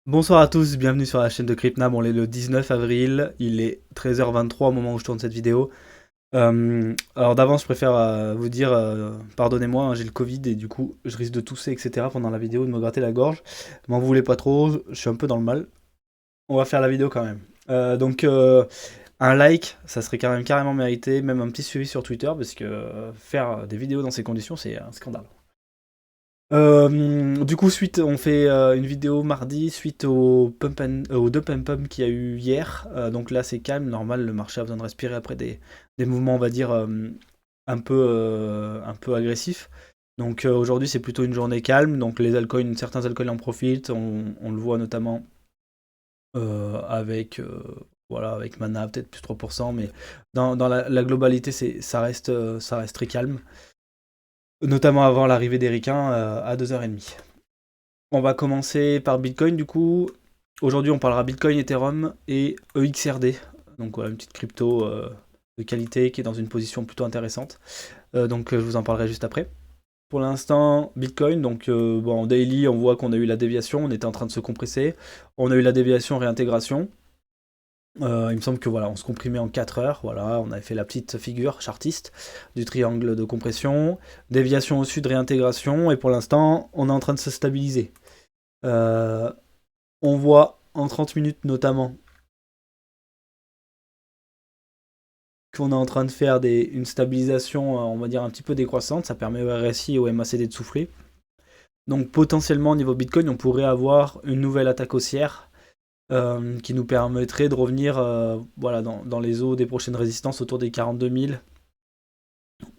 Bonsoir à tous, bienvenue sur la chaîne de Crypnam. On est le 19 avril, il est 13h23 au moment où je tourne cette vidéo. Alors d'avance, je préfère vous dire, pardonnez-moi, hein, j'ai le Covid et du coup je risque de tousser, etc. pendant la vidéo, de me gratter la gorge. M'en voulez pas trop, je suis un peu dans le mal. On va faire la vidéo quand même. Un like, ça serait quand même carrément mérité, même un petit suivi sur Twitter, parce que faire des vidéos dans ces conditions, c'est un scandale. Du coup, on fait une vidéo mardi suite au dump and pump qu'il y a eu hier. Donc là, c'est calme, normal, le marché a besoin de respirer après des mouvements, on va dire, un peu agressifs. Donc aujourd'hui, c'est plutôt une journée calme. Donc les altcoins, certains altcoins en profitent. On le voit notamment avec, voilà, avec Mana, peut-être plus 3%. Mais dans la globalité, ça reste très calme. Notamment avant l'arrivée des ricains à 2h30. On va commencer par Bitcoin du coup. Aujourd'hui, on parlera Bitcoin, Ethereum et EXRD. Donc voilà, une petite crypto de qualité qui est dans une position plutôt intéressante. Je vous en parlerai juste après. Pour l'instant, Bitcoin, en daily, on voit qu'on a eu la déviation, on était en train de se compresser. On a eu la déviation réintégration. Il me semble que voilà, on se comprimait en 4 heures. Voilà, on avait fait la petite figure chartiste du triangle de compression. Déviation au sud, réintégration. Et pour l'instant, on est en train de se stabiliser. Euh, on voit en 30 minutes notamment qu'on est en train de faire une stabilisation, on va dire, un petit peu décroissante. Ça permet au RSI et au MACD de souffler. Donc potentiellement au niveau Bitcoin, on pourrait avoir une nouvelle attaque haussière qui nous permettrait de revenir voilà, dans les eaux des prochaines résistances autour des 42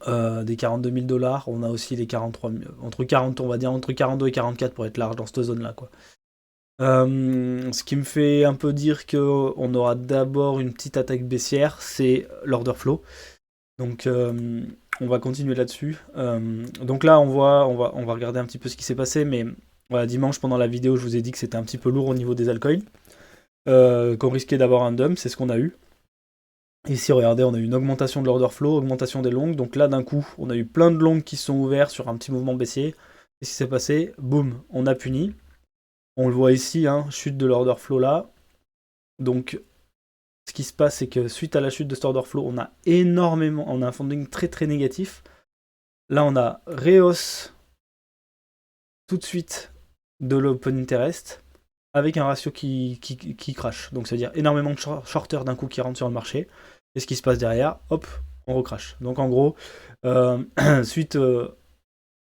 000. Des 42 000 dollars. On a aussi les 43 000, entre 40, on va dire entre 42 et 44 pour être large dans cette zone-là, quoi. Ce qui me fait un peu dire qu'on aura d'abord une petite attaque baissière, c'est l'order flow. Donc on va continuer là-dessus. Donc là on va regarder un petit peu ce qui s'est passé, mais voilà, dimanche pendant la vidéo je vous ai dit que c'était un petit peu lourd au niveau des altcoins, qu'on risquait d'avoir un dump, c'est ce qu'on a eu. Ici regardez, on a eu une augmentation de l'order flow, augmentation des longues, donc là d'un coup on a eu plein de longues qui se sont ouverts sur un petit mouvement baissier. Qu'est-ce qui s'est passé? Boum, on a puni. On le voit ici, hein, chute de l'order flow là. Donc ce qui se passe, c'est que suite à la chute de cet order flow, on a un funding très très négatif. Là, on a rehausse tout de suite de l'open interest avec un ratio qui crash. Donc, c'est-à-dire énormément de shorters d'un coup qui rentrent sur le marché. Et ce qui se passe derrière, hop, on recrache. Donc, en gros, euh, suite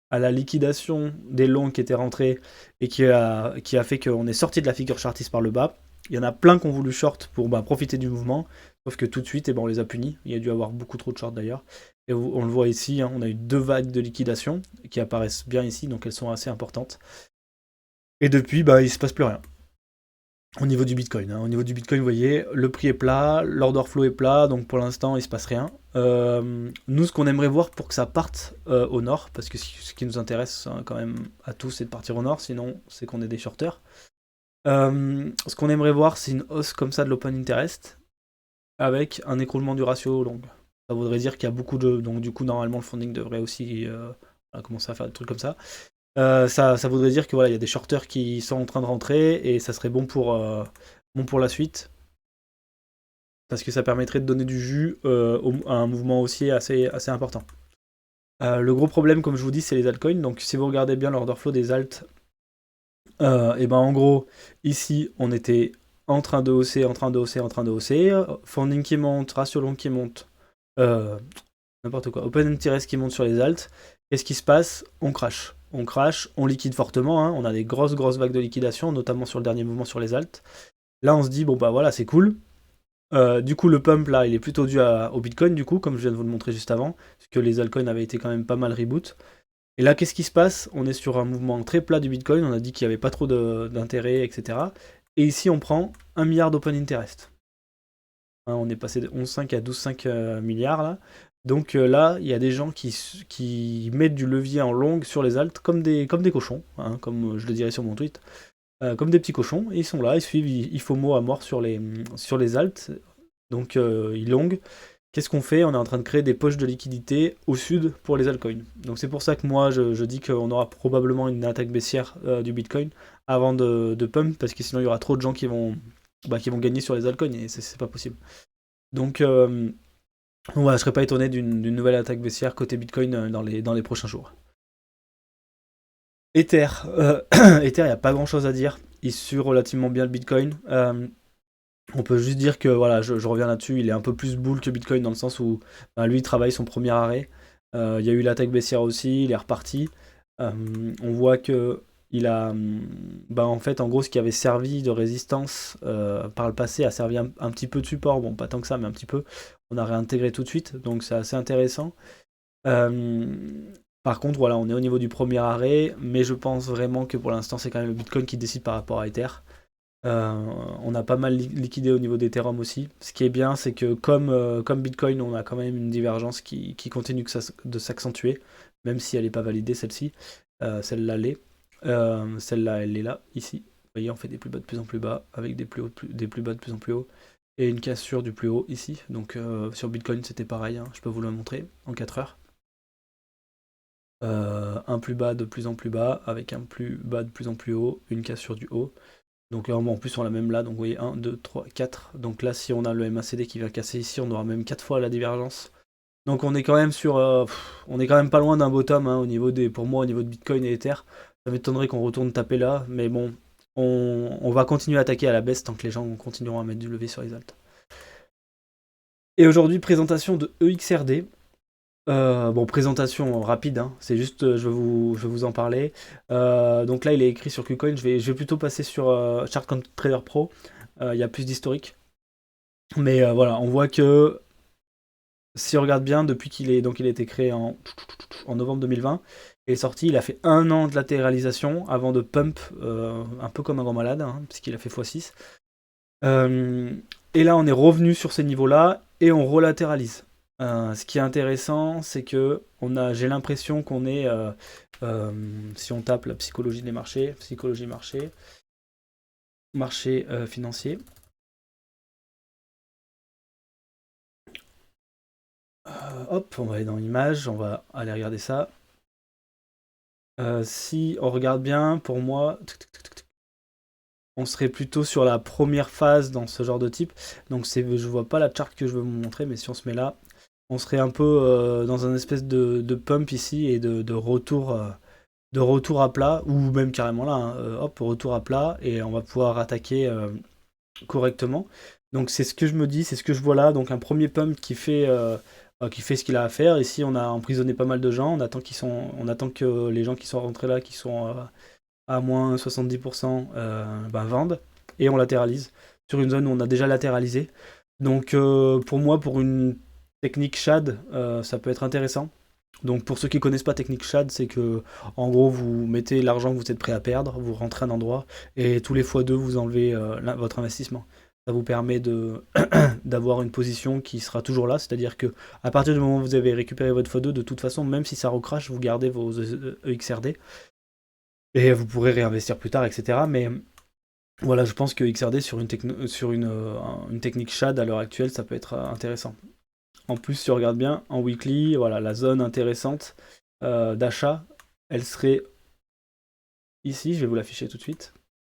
à la liquidation des longs qui étaient rentrés et qui a fait qu'on est sorti de la figure chartiste par le bas, il y en a plein qui ont voulu short pour profiter du mouvement, sauf que tout de suite, on les a punis. Il y a dû avoir beaucoup trop de short d'ailleurs. Et on le voit ici, hein, on a eu deux vagues de liquidation qui apparaissent bien ici, donc elles sont assez importantes. Et depuis, il se passe plus rien. Au niveau du Bitcoin, hein. Au niveau du Bitcoin, vous voyez, le prix est plat, l'order flow est plat, donc pour l'instant, il se passe rien. Nous, ce qu'on aimerait voir pour que ça parte au nord, parce que ce qui nous intéresse hein, quand même à tous, c'est de partir au nord, sinon c'est qu'on est des shorters. Ce qu'on aimerait voir, c'est une hausse comme ça de l'open interest, avec un écroulement du ratio long. Ça voudrait dire qu'il y a beaucoup de... Donc du coup, normalement, le funding devrait aussi commencer à faire des trucs comme ça. Ça voudrait dire que voilà, il y a des shorters qui sont en train de rentrer et ça serait bon pour la suite parce que ça permettrait de donner du jus à un mouvement haussier assez important. Le gros problème, comme je vous dis, c'est les altcoins. Donc si vous regardez bien l'order flow des alts, et ben en gros, ici, on était en train de hausser, en train de hausser, en train de hausser. Funding qui monte, ratio long qui monte, euh, n'importe quoi. Open interest qui monte sur les alts. Qu'est-ce qui se passe? On crash. On crash, on liquide fortement. Hein. On a des grosses vagues de liquidation, notamment sur le dernier mouvement sur les alts. Là, on se dit, bon bah voilà, c'est cool. Du coup, le pump là, il est plutôt dû au Bitcoin, du coup, comme je viens de vous le montrer juste avant, parce que les altcoins avaient été quand même pas mal reboot. Et là, qu'est-ce qui se passe? On est sur un mouvement très plat du Bitcoin, on a dit qu'il n'y avait pas trop d'intérêt, etc. Et ici, on prend 1 milliard d'open interest. Hein, on est passé de 11,5 à 12,5 milliards là. Donc là, il y a des gens qui mettent du levier en longue sur les alts comme des cochons, hein, comme je le dirais sur mon tweet, comme des petits cochons. Et ils sont là, ils suivent, ils FOMO à mort sur les alts. Donc ils long. qu'est-ce qu'on fait? On est en train de créer des poches de liquidité au sud pour les altcoins. Donc c'est pour ça que moi je dis qu'on aura probablement une attaque baissière du Bitcoin avant de pump, parce que sinon il y aura trop de gens qui vont gagner sur les altcoins et c'est pas possible. Donc voilà, je serais pas étonné d'une nouvelle attaque baissière côté Bitcoin dans les prochains jours. Ether, Ether, il n'y a pas grand chose à dire. Il suit relativement bien le Bitcoin. On peut juste dire que, voilà, je reviens là-dessus, il est un peu plus bull que Bitcoin dans le sens où lui, il travaille son premier arrêt. Il y a eu l'attaque baissière aussi, il est reparti. On voit que il a, en fait, en gros, ce qui avait servi de résistance par le passé a servi un petit peu de support. Bon, pas tant que ça, mais un petit peu. On a réintégré tout de suite, donc c'est assez intéressant. Euh, Par contre, voilà, on est au niveau du premier arrêt, mais je pense vraiment que pour l'instant, c'est quand même le Bitcoin qui décide par rapport à Ether. Euh, on a pas mal liquidé au niveau d'Ethereum aussi. Ce qui est bien, c'est que comme Bitcoin, on a quand même une divergence qui continue de s'accentuer, même si elle n'est pas validée, celle-ci. Celle-là l'est. Celle-là, elle est là, ici. Vous voyez, on fait des plus bas de plus en plus bas, avec des plus bas de plus en plus haut, et une cassure du plus haut ici. Donc sur Bitcoin, c'était pareil, hein. Je peux vous le montrer en 4 heures. Un plus bas de plus en plus bas, avec un plus bas de plus en plus haut, une cassure du haut. Donc en plus on l'a même là, donc vous voyez 1, 2, 3, 4. Donc là si on a le MACD qui vient casser ici, on aura même 4 fois la divergence. Donc on est quand même on est quand même pas loin d'un bottom hein, pour moi au niveau de Bitcoin et Ether. Ça m'étonnerait qu'on retourne taper là, mais bon, on va continuer à attaquer à la baisse tant que les gens continueront à mettre du levier sur les alts. Et aujourd'hui, présentation de EXRD. Présentation rapide, hein. C'est juste, je vais vous en parler. Donc là, il est écrit sur KuCoin. Je vais plutôt passer sur ChartTrader Pro. Il y a plus d'historique. Mais voilà, on voit que si on regarde bien, depuis il a été créé en novembre 2020, il est sorti, il a fait 1 an de latéralisation avant de pump, un peu comme un grand malade, hein, puisqu'il a fait x6. Et là, on est revenu sur ces niveaux-là et on relatéralise. Ce qui est intéressant, c'est que j'ai l'impression qu'on est, si on tape la psychologie des marchés, psychologie marché financier. Hop, on va aller dans l'image, on va aller regarder ça. Si on regarde bien, pour moi, on serait plutôt sur la première phase dans ce genre de type. Donc je vois pas la charte que je veux vous montrer, mais si on se met là, on serait un peu dans un espèce de pump ici et de retour à plat, ou même carrément là, hein, hop, retour à plat, et on va pouvoir attaquer correctement. Donc c'est ce que je me dis, c'est ce que je vois là, donc un premier pump qui fait ce qu'il a à faire. Ici on a emprisonné pas mal de gens, on attend que les gens qui sont rentrés là, qui sont à moins 70%, vendent, et on latéralise sur une zone où on a déjà latéralisé. Donc pour moi, pour une technique SHAD, ça peut être intéressant. Donc pour ceux qui ne connaissent pas technique SHAD, c'est que en gros vous mettez l'argent que vous êtes prêt à perdre, vous rentrez un endroit et tous les x2 vous enlevez votre investissement. Ça vous permet d'avoir une position qui sera toujours là, c'est-à-dire que à partir du moment où vous avez récupéré votre x2, de toute façon, même si ça recrache, vous gardez vos EXRD et vous pourrez réinvestir plus tard, etc. Mais voilà, je pense que XRD sur une technique SHAD à l'heure actuelle, ça peut être intéressant. En plus, si on regarde bien, en weekly, voilà, la zone intéressante d'achat, elle serait ici, je vais vous l'afficher tout de suite.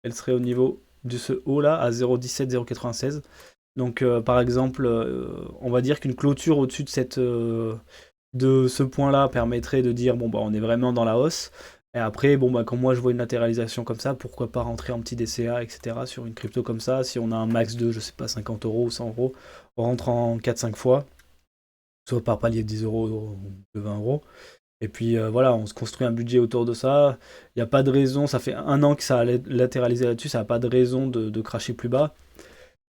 Elle serait au niveau de ce haut là, à 0,17, 0,96. Donc par exemple, on va dire qu'une clôture au-dessus de ce point-là permettrait de dire, bon, on est vraiment dans la hausse. Et après, quand moi je vois une latéralisation comme ça, pourquoi pas rentrer en petit DCA, etc. sur une crypto comme ça. Si on a un max de, je sais pas, 50 euros ou 100 euros, on rentre en 4-5 fois, soit par palier de 10 euros ou de 20 euros. Et puis voilà, on se construit un budget autour de ça. Il n'y a pas de raison, ça fait 1 an que ça a latéralisé là-dessus, ça n'a pas de raison de cracher plus bas.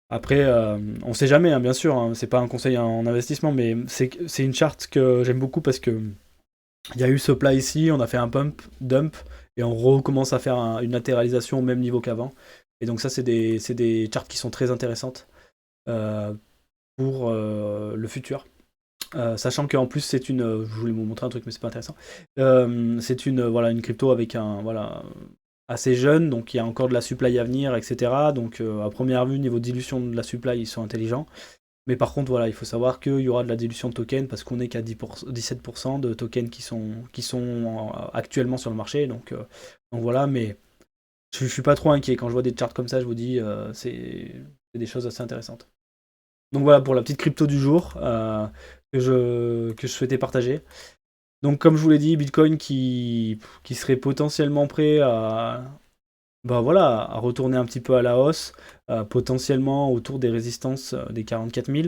Après, on sait jamais, hein, bien sûr, hein, c'est pas un conseil en investissement, mais c'est une charte que j'aime beaucoup parce que il y a eu ce plat ici, on a fait un pump, dump, et on recommence à faire une latéralisation au même niveau qu'avant. Et donc ça, c'est des charts qui sont très intéressantes euh, pour le futur. Sachant qu'en plus, je voulais vous montrer un truc, mais c'est pas intéressant. C'est une crypto avec assez jeune, donc il y a encore de la supply à venir, etc. Donc à première vue, niveau dilution de la supply, ils sont intelligents. Mais par contre, voilà, il faut savoir qu'il y aura de la dilution de tokens parce qu'on n'est qu'à 17% de tokens qui sont actuellement sur le marché. Donc voilà, mais je suis pas trop inquiet. Quand je vois des charts comme ça, je vous dis, c'est des choses assez intéressantes. Donc voilà pour la petite crypto du jour que je souhaitais partager. Donc comme je vous l'ai dit, Bitcoin qui serait potentiellement prêt à retourner un petit peu à la hausse, potentiellement autour des résistances des 44 000.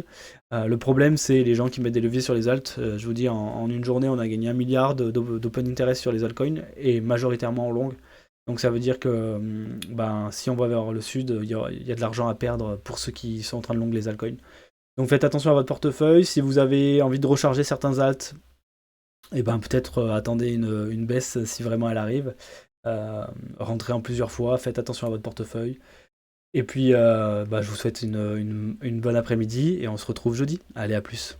Le problème, c'est les gens qui mettent des leviers sur les alts. Je vous dis, en une journée, on a gagné 1 milliard d'open interest sur les altcoins, et majoritairement en long. Donc ça veut dire que si on va vers le sud, il y a de l'argent à perdre pour ceux qui sont en train de long les altcoins. Donc faites attention à votre portefeuille. Si vous avez envie de recharger certains alts, et ben peut-être attendez une baisse si vraiment elle arrive. Euh, Rentrez en plusieurs fois, faites attention à votre portefeuille. Et puis je vous souhaite une bonne après-midi et on se retrouve jeudi. Allez, à plus.